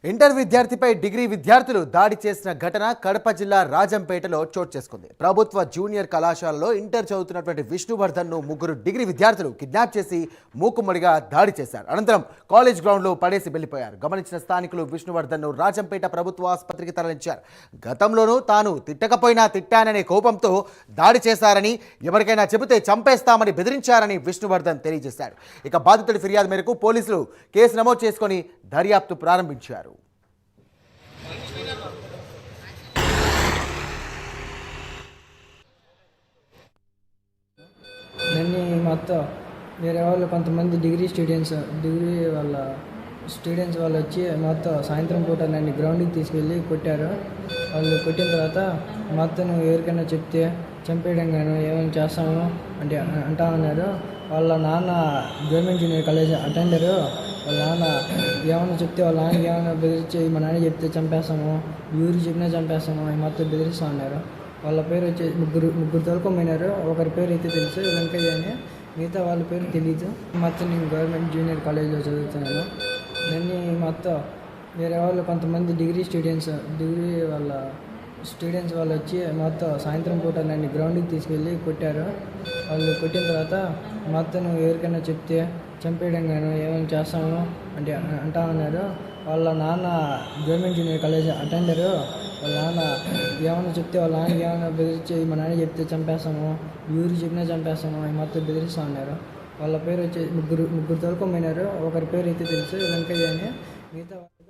Inter విద్యార్థిపై degree విద్యార్థులు దాడి చేసిన ఘటన కడప జిల్లా రాజంపేటలో చోటు చేసుకుంది. ప్రభుత్వ జూనియర్ కళాశాలలో ఇంటర్ చదువుతున్నటువంటి విష్ణువర్ధన్ను ముగ్గురు డిగ్రీ విద్యార్థులు కిడ్నాప్ చేసి మూకుమ్మడిగా దాడి చేశారు. అనంతరం కాలేజ్ గ్రౌండ్లో పడేసి వెళ్లిపోయారు. గమనించిన స్థానికులు విష్ణువర్ధన్ను రాజంపేట ప్రభుత్వ ఆసుపత్రికి తరలించారు. గతంలోనూ తాను తిట్టకపోయినా తిట్టాననే కోపంతో దాడి చేశారని, ఎవరికైనా చెబితే చంపేస్తామని బెదిరించారని విష్ణువర్ధన్ తెలియజేశారు. ఇక బాధితుడి ఫిర్యాదు మేరకు పోలీసులు కేసు నమోదు చేసుకుని దర్యాప్తు ప్రారంభించారు. నన్ను మొత్తం వేరే వాళ్ళు కొంతమంది డిగ్రీ స్టూడెంట్స్ వాళ్ళు వచ్చి మొత్తం సాయంత్రం పూట నన్ను గ్రౌండ్కి తీసుకెళ్ళి కొట్టారు. వాళ్ళు కొట్టిన తర్వాత మొత్తం నువ్వు ఎవరికైనా చెప్తే చంపేయడం కానీ ఏమైనా చేస్తాము అంటా ఉన్నారు. వాళ్ళ నాన్న గవర్నమెంట్ జూనియర్ కాలేజ్ అటెండరు. వాళ్ళ నాన్న ఏమైనా చెప్తే వాళ్ళ నాన్నకి ఏమైనా బెదిరించి మా నాన్న చెప్తే చంపేస్తాము, ఊరికి చెప్పినా చంపేస్తాము మొత్తం బెదిరిస్తూ ఉన్నారు. వాళ్ళ పేరు వచ్చి ముగ్గురు తోలుకోమైనారు. ఒకరి పేరు అయితే తెలుసు, వెంకయ్య అని. మిగతా వాళ్ళ పేరు తెలీదు. మొత్తం నేను గవర్నమెంట్ జూనియర్ కాలేజ్లో చదువుతున్నాను. నన్ను మొత్తం వేరే వాళ్ళు కొంతమంది డిగ్రీ స్టూడెంట్స్ వాళ్ళు వచ్చి మొత్తం సాయంత్రం పూట నన్ను గ్రౌండ్కి తీసుకెళ్ళి కొట్టారు. వాళ్ళు కొట్టిన తర్వాత మొత్తం నువ్వు ఎవరికైనా చెప్తే చంపేయడం కానీ ఏమైనా చేస్తాము అంటా ఉన్నారు. వాళ్ళ నాన్న గవర్నమెంట్ జూనియర్ కాలేజ్ అటెండరు. వాళ్ళ నాన్న ఏమైనా చెప్తే వాళ్ళ నాన్నకి ఏమైనా బెదిరించి మా నాన్న చెప్తే చంపేస్తాము, ఊరికి చెప్పినా చంపేస్తాము మొత్తం బెదిరిస్తూ ఉన్నారు. వాళ్ళ పేరు వచ్చి ముగ్గురు తోలుకోమైనారు. ఒకరి పేరు అయితే తెలుసు, వెంకయ్య అని. మిగతా